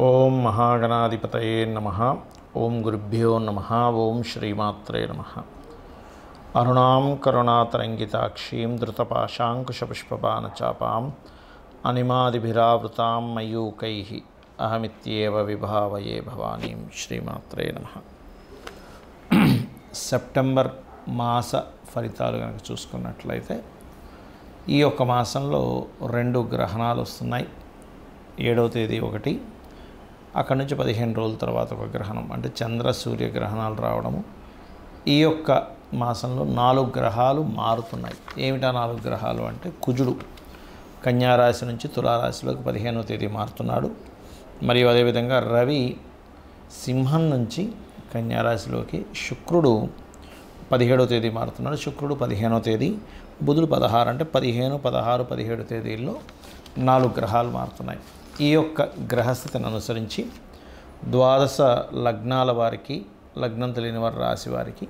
ఓం మహాగణాధిపతయే నమః. ఓం గురుభ్యో నమః. ఓం శ్రీమాత్రే నమః. అరుణాం కరుణాతరంగితాక్షీం ధృతపాశాంకుశపుష్పబాణచాపాం అనిమాదిభిరావృతాం మయూకైః అహమిత్యేవ విభావయే భవానీం. శ్రీమాత్రే నమః. సెప్టెంబర్ మాస ఫలితాలు కనుక చూసుకున్నట్లయితే ఈ యొక్క మాసంలో 2 గ్రహణాలు వస్తున్నాయి. 7వ తేదీ ఒకటి, అక్కడి నుంచి 15 రోజుల తర్వాత ఒక గ్రహణం, అంటే చంద్ర సూర్య గ్రహణాలు రావడము. ఈ యొక్క మాసంలో 4 గ్రహాలు మారుతున్నాయి. ఏమిటా 4 గ్రహాలు అంటే, కుజుడు కన్యారాశి నుంచి తులారాశిలోకి 15వ తేదీ మారుతున్నాడు. మరియు అదేవిధంగా రవి సింహం నుంచి కన్యారాశిలోకి, శుక్రుడు 17వ తేదీ మారుతున్నాడు. శుక్రుడు 15వ తేదీ, బుధుడు 16, అంటే 15, 16, 17 తేదీల్లో 4 గ్రహాలు మారుతున్నాయి. ఈ యొక్క గ్రహస్థితిని అనుసరించి ద్వాదశ లగ్నాల వారికి, లగ్నం తెలియని వారి రాశి వారికి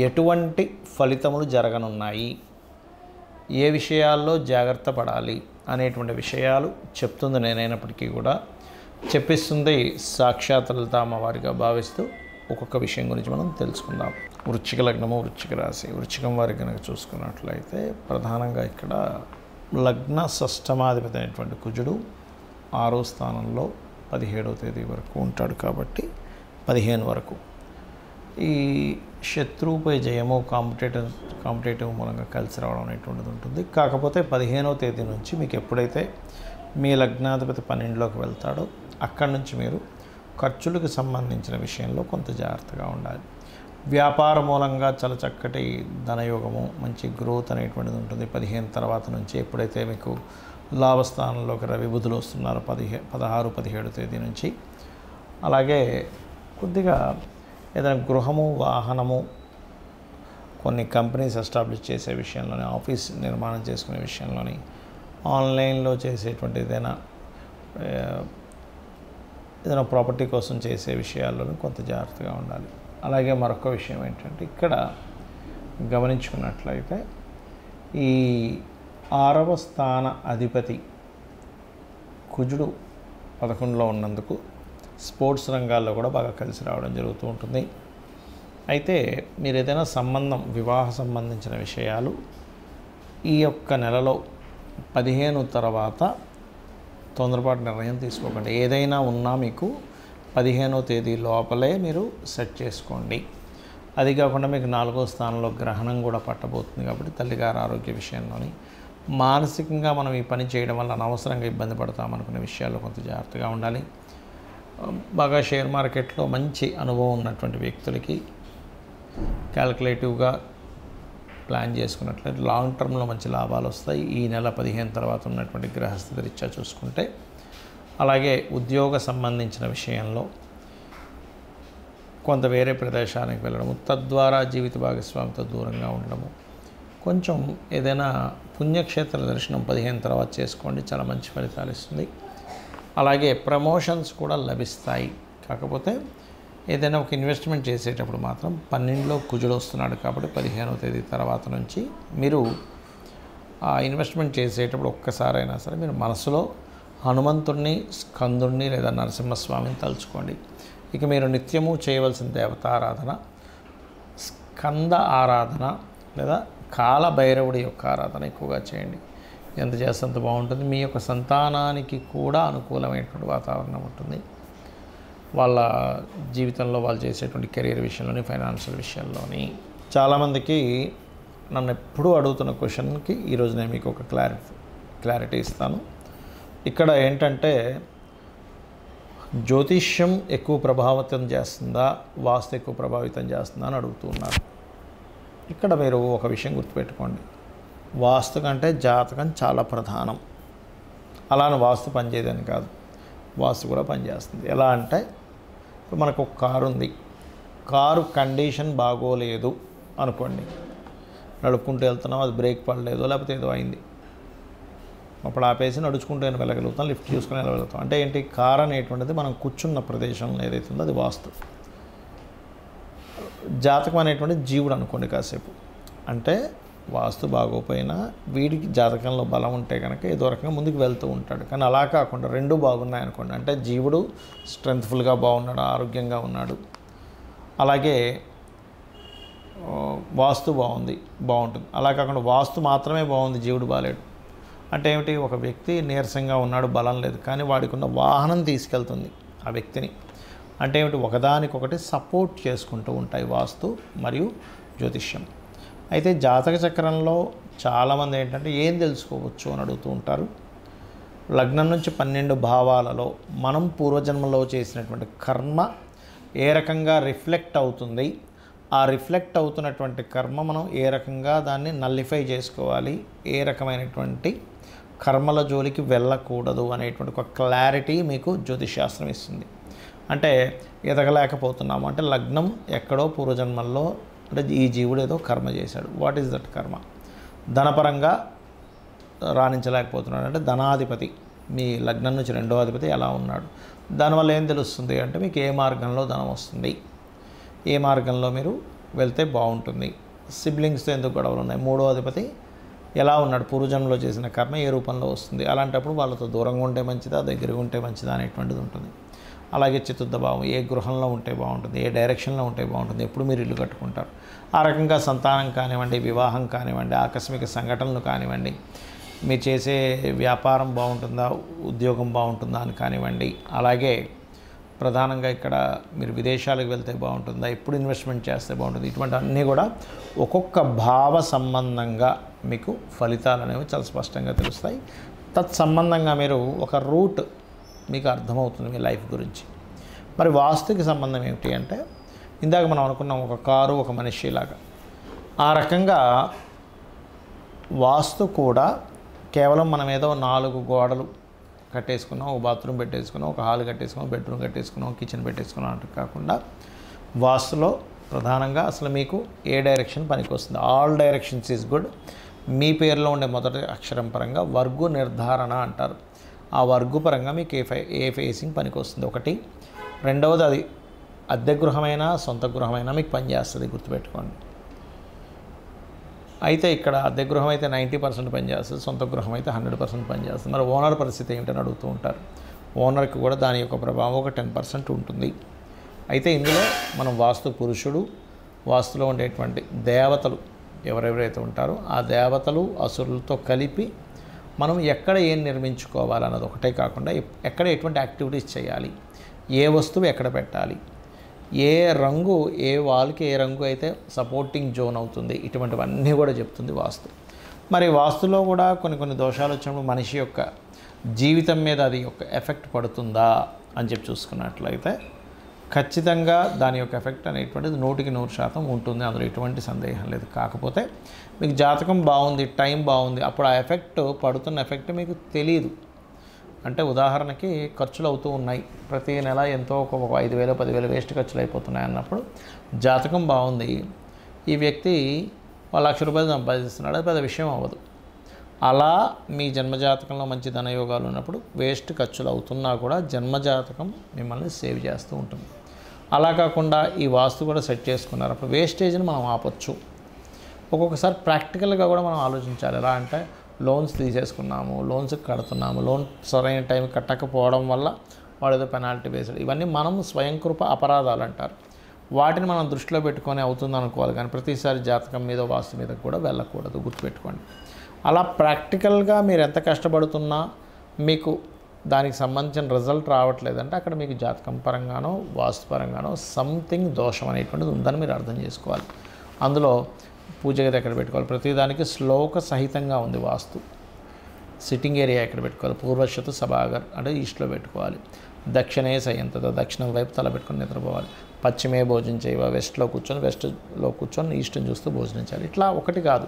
ఎటువంటి ఫలితములు జరగనున్నాయి, ఏ విషయాల్లో జాగ్రత్త పడాలి అనేటువంటి విషయాలు చెప్తుంది నేనైనప్పటికీ కూడా చెప్పిస్తుంది సాక్షాత్ లలితామ్మవారిగా భావిస్తూ ఒక్కొక్క విషయం గురించి మనం తెలుసుకుందాం. వృశ్చిక లగ్నము, వృశ్చిక రాశి. వృశ్చికం వారికి కనుక చూసుకున్నట్లయితే ప్రధానంగా ఇక్కడ లగ్న షష్టమాధిపతి అయినటువంటి కుజుడు 6వ స్థానంలో 17వ తేదీ వరకు ఉంటాడు. కాబట్టి 15 వరకు ఈ శత్రువుపై జయము, కాంపిటేటివ్ మూలంగా కలిసి రావడం అనేటువంటిది ఉంటుంది. కాకపోతే 15వ తేదీ నుంచి మీకు ఎప్పుడైతే మీ లగ్నాధిపతి 12లోకి వెళ్తాడో అక్కడి నుంచి మీరు ఖర్చులకు సంబంధించిన విషయంలో కొంత జాగ్రత్తగా ఉండాలి. వ్యాపార మూలంగా చాలా చక్కటి ధనయోగము, మంచి గ్రోత్ అనేటువంటిది ఉంటుంది 15 తర్వాత నుంచి. ఎప్పుడైతే మీకు లాభస్థానంలోకి రవి బుధులు వస్తున్నారు 16, 17 తేదీ నుంచి. అలాగే కొద్దిగా ఏదైనా గృహము, వాహనము, కొన్ని కంపెనీస్ ఎస్టాబ్లిష్ చేసే విషయంలోని, ఆఫీస్ నిర్మాణం చేసుకునే విషయంలోని, ఆన్లైన్లో చేసేటువంటి ఏదైనా ప్రాపర్టీ కోసం చేసే విషయాల్లోని కొంత జాగ్రత్తగా ఉండాలి. అలాగే మరొక విషయం ఏంటంటే, ఇక్కడ గమనించుకున్నట్లయితే ఈ 6వ స్థాన అధిపతి కుజుడు 11లో ఉన్నందుకు స్పోర్ట్స్ రంగాల్లో కూడా బాగా కలిసి రావడం జరుగుతూ ఉంటుంది. అయితే మీరు ఏదైనా సంబంధం, వివాహ సంబంధించిన విషయాలు ఈ యొక్క నెలలో 15 తర్వాత తొందరపాటు నిర్ణయం తీసుకోకండి. ఏదైనా ఉన్నా మీకు 15వ తేదీ లోపలే మీరు సెట్ చేసుకోండి. అది కాకుండా మీకు 4వ స్థానంలో గ్రహణం కూడా పట్టబోతుంది. కాబట్టి తల్లిగారి ఆరోగ్య విషయంలోని, మానసికంగా మనం ఈ పని చేయడం వల్ల అనవసరంగా ఇబ్బంది పడతామనుకునే విషయాల్లో కొంత జాగ్రత్తగా ఉండాలి. బాగా షేర్ మార్కెట్లో మంచి అనుభవం ఉన్నటువంటి వ్యక్తులకి క్యాల్కులేటివ్గా ప్లాన్ చేసుకున్నట్లయితే లాంగ్ టర్మ్లో మంచి లాభాలు వస్తాయి. ఈ నెల 15 తర్వాత ఉన్నటువంటి గ్రహస్థితి రీత్యా చూసుకుంటే. అలాగే ఉద్యోగ సంబంధించిన విషయంలో కొంత వేరే ప్రదేశానికి వెళ్ళడము, తద్వారా జీవిత భాగస్వామితో దూరంగా ఉండడము, కొంచెం ఏదైనా పుణ్యక్షేత్ర దర్శనం 15 తర్వాత చేసుకోండి, చాలా మంచి ఫలితాలు ఇస్తుంది. అలాగే ప్రమోషన్స్ కూడా లభిస్తాయి. కాకపోతే ఏదైనా ఒక ఇన్వెస్ట్మెంట్ చేసేటప్పుడు మాత్రం 12లో కుజుడు వస్తున్నాడు. కాబట్టి 15వ తేదీ తర్వాత నుంచి మీరు ఆ ఇన్వెస్ట్మెంట్ చేసేటప్పుడు ఒక్కసారైనా సరే మీరు మనసులో హనుమంతుడిని, స్కందుడిని లేదా నరసింహస్వామిని తలుచుకోండి. ఇక మీరు నిత్యము చేయవలసిన దేవతారాధన స్కంద ఆరాధన లేదా కాలభైరవుడి యొక్క ఆరాధన ఎక్కువగా చేయండి. ఎంత చేస్తే అంత బాగుంటుంది. మీ యొక్క సంతానానికి కూడా అనుకూలమైనటువంటి వాతావరణం ఉంటుంది. వాళ్ళ జీవితంలో వాళ్ళు చేసేటువంటి కెరీర్ విషయంలోని, ఫైనాన్షియల్ విషయంలోని. చాలామందికి నన్ను ఎప్పుడూ అడుగుతున్న క్వశ్చన్కి ఈరోజు నేను మీకు ఒక క్లారిటీ ఇస్తాను. ఇక్కడ ఏంటంటే, జ్యోతిష్యం ఎక్కువ ప్రభావితం చేస్తుందా, వాస్తు ఎక్కువ ప్రభావితం చేస్తుందా అని అడుగుతున్నారు. ఇక్కడ మీరు ఒక విషయం గుర్తుపెట్టుకోండి, వాస్తు కంటే జాతకం చాలా ప్రధానం. అలానే వాస్తు పనిచేయదని కాదు, వాస్తు కూడా పనిచేస్తుంది. ఎలా అంటే, ఇప్పుడు మనకు ఒక కారు ఉంది, కారు కండిషన్ బాగోలేదు అనుకోండి, నడుపుకుంటూ వెళ్తున్నాం, అది బ్రేక్ పడలేదు, లేకపోతే ఏదో అయింది, అప్పుడు ఆపేసి నడుచుకుంటూ వెళ్ళగలుగుతాం, లిఫ్ట్ చూసుకుని వెళ్ళగలుగుతాం. అంటే ఏంటి, కారు అనేటువంటిది మనం కూర్చున్న ప్రదేశం ఏదైతే ఉందో అది వాస్తు. జాతకం అనేటువంటి జీవుడు అనుకోండి కాసేపు. అంటే వాస్తు బాగోపోయినా వీడికి జాతకంలో బలం ఉంటే కనుక ఏదో రకంగా ముందుకు వెళ్తూ ఉంటాడు. కానీ అలా కాకుండా రెండు బాగున్నాయనుకోండి, అంటే జీవుడు స్ట్రెంగ్త్ఫుల్గా బాగున్నాడు, ఆరోగ్యంగా ఉన్నాడు, అలాగే వాస్తు బాగుంటుంది. అలా కాకుండా వాస్తు మాత్రమే బాగుంది, జీవుడు బాలేడు అంటే ఏమిటి? ఒక వ్యక్తి నీరసంగా ఉన్నాడు, బలం లేదు, కానీ వాడికి ఉన్న వాహనం తీసుకెళ్తుంది ఆ వ్యక్తిని. అంటే ఏమిటి? ఒకదానికొకటి సపోర్ట్ చేసుకుంటూ ఉంటాయి వాస్తు మరియు జ్యోతిష్యం. అయితే జాతక చక్రంలో చాలామంది ఏంటంటే ఏం తెలుసుకోవచ్చు అని అడుగుతూ ఉంటారు. లగ్నం నుంచి 12 భావాలలో మనం పూర్వజన్మలో చేసినటువంటి కర్మ ఏ రకంగా రిఫ్లెక్ట్ అవుతుంది, ఆ రిఫ్లెక్ట్ అవుతున్నటువంటి కర్మ మనం ఏ రకంగా దాన్ని నల్లిఫై చేసుకోవాలి, ఏ రకమైనటువంటి కర్మల జోలికి వెళ్ళకూడదు అనేటువంటి ఒక క్లారిటీ మీకు జ్యోతిషాస్త్రం ఇస్తుంది. అంటే ఎదగలేకపోతున్నాము అంటే లగ్నం ఎక్కడో పూర్వజన్మల్లో అంటే ఈ జీవుడు ఏదో కర్మ చేశాడు. వాట్ ఈజ్ దట్ కర్మ? ధనపరంగా రాణించలేకపోతున్నాడు అంటే ధనాధిపతి మీ లగ్నం నుంచి 2వ అధిపతి ఎలా ఉన్నాడు, దానివల్ల ఏం తెలుస్తుంది అంటే మీకు ఏ మార్గంలో ధనం వస్తుంది, ఏ మార్గంలో మీరు వెళ్తే బాగుంటుంది, సిబ్లింగ్స్తో ఎందుకు గొడవలు ఉన్నాయి, 3వ అధిపతి ఎలా ఉన్నాడు, పూర్వజన్మలో చేసిన కర్మ ఏ రూపంలో వస్తుంది, అలాంటప్పుడు వాళ్ళతో దూరంగా ఉంటే మంచిదా దగ్గరగా ఉంటే మంచిదా అనేటువంటిది ఉంటుంది. అలాగే చతుర్థ భావం ఏ గృహంలో ఉంటే బాగుంటుంది, ఏ డైరెక్షన్లో ఉంటే బాగుంటుంది, ఎప్పుడు మీరు ఇల్లు కట్టుకుంటారు, ఆ రకంగా సంతానం కానివ్వండి, వివాహం కానివ్వండి, ఆకస్మిక సంఘటనలు కానివ్వండి, మీరు చేసే వ్యాపారం బాగుంటుందా, ఉద్యోగం బాగుంటుందా అని కానివ్వండి, అలాగే ప్రధానంగా ఇక్కడ మీరు విదేశాలకు వెళ్తే బాగుంటుందా, ఎప్పుడు ఇన్వెస్ట్మెంట్ చేస్తే బాగుంటుంది, ఇటువంటి అన్నీ కూడా ఒక్కొక్క భావ సంబంధంగా మీకు ఫలితాలు అనేవి చాలా స్పష్టంగా తెలుస్తాయి. తత్సంబంధంగా మీరు ఒక రూట్ మీకు అర్థమవుతుంది మీ లైఫ్ గురించి. మరి వాస్తుకి సంబంధం ఏమిటి అంటే ఇందాక మనం అనుకున్నాం ఒక కారు ఒక మనిషి లాగా, ఆ రకంగా వాస్తు కూడా కేవలం మనం ఏదో 4 గోడలు కట్టేసుకున్నాం, ఒక బాత్రూమ్ పెట్టేసుకున్నాం, ఒక హాల్ కట్టేసుకున్నాం, బెడ్రూమ్ కట్టేసుకున్నాం, కిచెన్ పెట్టేసుకున్నాం అంటే కాకుండా వాస్తులో ప్రధానంగా అసలు మీకు ఏ డైరెక్షన్ పనికి వస్తుంది, ఆల్ డైరెక్షన్స్ ఈజ్ గుడ్. మీ పేరులో ఉండే మొదటి అక్షరం పరంగా వర్గు నిర్ధారణ అంటారు. ఆ వర్గు పరంగా మీకు ఏ ఫేసింగ్ పనికి వస్తుంది ఒకటి. రెండవది అది అద్దె గృహమైనా సొంత గృహమైనా మీకు పనిచేస్తుంది, గుర్తుపెట్టుకోండి. అయితే ఇక్కడ అద్దె గృహం అయితే 90% పనిచేస్తుంది, సొంత గృహం అయితే 100% పనిచేస్తుంది. మరి ఓనర్ పరిస్థితి ఏమిటని అడుగుతూ ఉంటారు. ఓనర్కి కూడా దాని యొక్క ప్రభావం ఒక 10% ఉంటుంది. అయితే ఇందులో మనం వాస్తు పురుషుడు, వాస్తులో ఉండేటువంటి దేవతలు ఎవరెవరైతే ఉంటారో ఆ దేవతలు అసురులతో కలిపి మనం ఎక్కడ ఏం నిర్మించుకోవాలన్నది ఒకటే కాకుండా ఎక్కడ ఎటువంటి యాక్టివిటీస్ చేయాలి, ఏ వస్తువు ఎక్కడ పెట్టాలి, ఏ రంగు ఏ వాల్కి ఏ రంగు అయితే సపోర్టింగ్ జోన్ అవుతుంది, ఇటువంటివన్నీ కూడా చెప్తుంది వాస్తు. మరి వాస్తులో కూడా కొన్ని దోషాలు వచ్చినప్పుడు మనిషి యొక్క జీవితం మీద అది యొక్క ఎఫెక్ట్ పడుతుందా అని చెప్పి చూసుకున్నట్లయితే ఖచ్చితంగా దాని యొక్క ఎఫెక్ట్ అనేటువంటిది 100% ఉంటుంది, అందులో ఎటువంటి సందేహం లేదు. కాకపోతే మీకు జాతకం బాగుంది, టైం బాగుంది, అప్పుడు ఆ ఎఫెక్ట్ పడుతున్న ఎఫెక్ట్ మీకు తెలియదు. అంటే ఉదాహరణకి ఖర్చులు అవుతూ ఉన్నాయి, ప్రతి నెల ఎంతో ఒక 5,000 10,000 వేస్ట్ ఖర్చులు అయిపోతున్నాయి అన్నప్పుడు జాతకం బాగుంది, ఈ వ్యక్తి 1,00,000 రూపాయలు సంపాదిస్తున్నాడు, అది పెద్ద విషయం అవ్వదు. అలా మీ జన్మజాతకంలో మంచి ధనయోగాలు ఉన్నప్పుడు వేస్ట్ ఖర్చులు అవుతున్నా కూడా జన్మజాతకం మిమ్మల్ని సేవ్ చేస్తూ ఉంటుంది. అలా కాకుండా ఈ వాస్తు కూడా సెట్ చేసుకున్నారు, అప్పుడు వేస్టేజ్ని మనం ఆపొచ్చు. ఒక్కొక్కసారి ప్రాక్టికల్గా కూడా మనం ఆలోచించాలి. ఎలా అంటే లోన్స్ తీసేసుకున్నాము, లోన్స్ కడుతున్నాము, లోన్ సరైన టైం కట్టకపోవడం వల్ల వాడు ఏదో పెనాల్టీ వేసాడు, ఇవన్నీ మనం స్వయంకృప అపరాధాలు అంటారు. వాటిని మనం దృష్టిలో పెట్టుకొని అవుతుంది అనుకోవాలి, కానీ ప్రతిసారి జాతకం మీద వాస్తు మీద కూడా వెళ్ళకూడదు, గుర్తుపెట్టుకోండి. అలా ప్రాక్టికల్గా మీరు ఎంత కష్టపడుతున్నా మీకు దానికి సంబంధించిన రిజల్ట్ రావట్లేదంటే అక్కడ మీకు జాతకం పరంగానో వాస్తు పరంగానో సంథింగ్ దోషం అనేటువంటిది ఉందని మీరు అర్థం చేసుకోవాలి. అందులో పూజ గది ఎక్కడ పెట్టుకోవాలి, ప్రతిదానికి శ్లోక సహితంగా ఉంది వాస్తు. సిట్టింగ్ ఏరియా ఎక్కడ పెట్టుకోవాలి, పూర్వశతు సభాగర్ అంటే ఈస్ట్లో పెట్టుకోవాలి, దక్షిణే సయంతత దక్షిణం వైపు తల పెట్టుకొని నిద్రపోవాలి, పశ్చిమే భోజనం చేయవ వెస్ట్లో కూర్చొని ఈస్ట్ని చూస్తూ భోజనం చేయాలి. ఇట్లా ఒకటి కాదు,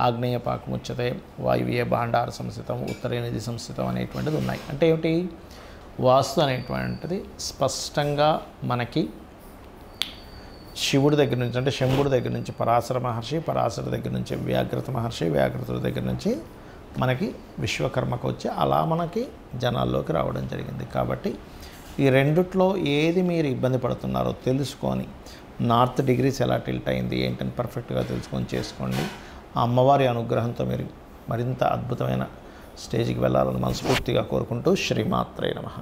ఆగ్నేయ పాకముచ్యతే, వాయువ్య భాండార సంస్థితం, ఉత్తరే నిధి సంస్థితం అనేటువంటిది ఉన్నాయి. అంటే ఏమిటి? వాస్తు అనేటువంటిది స్పష్టంగా మనకి శివుడి దగ్గర నుంచి అంటే శంభుడి దగ్గర నుంచి పరాశర మహర్షి, పరాశర దగ్గర నుంచి వ్యాఘ్రత మహర్షి, వ్యాఘ్రతుడి దగ్గర నుంచి మనకి విశ్వకర్మకు వచ్చి అలా మనకి జనాల్లోకి రావడం జరిగింది. కాబట్టి ఈ రెండిట్లో ఏది మీరు ఇబ్బంది పడుతున్నారో తెలుసుకొని నార్త్ డిగ్రీస్ ఎలా టిల్ట్ అయింది ఏంటని పర్ఫెక్ట్గా తెలుసుకొని చేసుకోండి. ఆ అమ్మవారి అనుగ్రహంతో మీరు మరింత అద్భుతమైన స్టేజ్కి వెళ్ళాలని మనస్ఫూర్తిగా కోరుకుంటూ శ్రీమాత్రే నమః.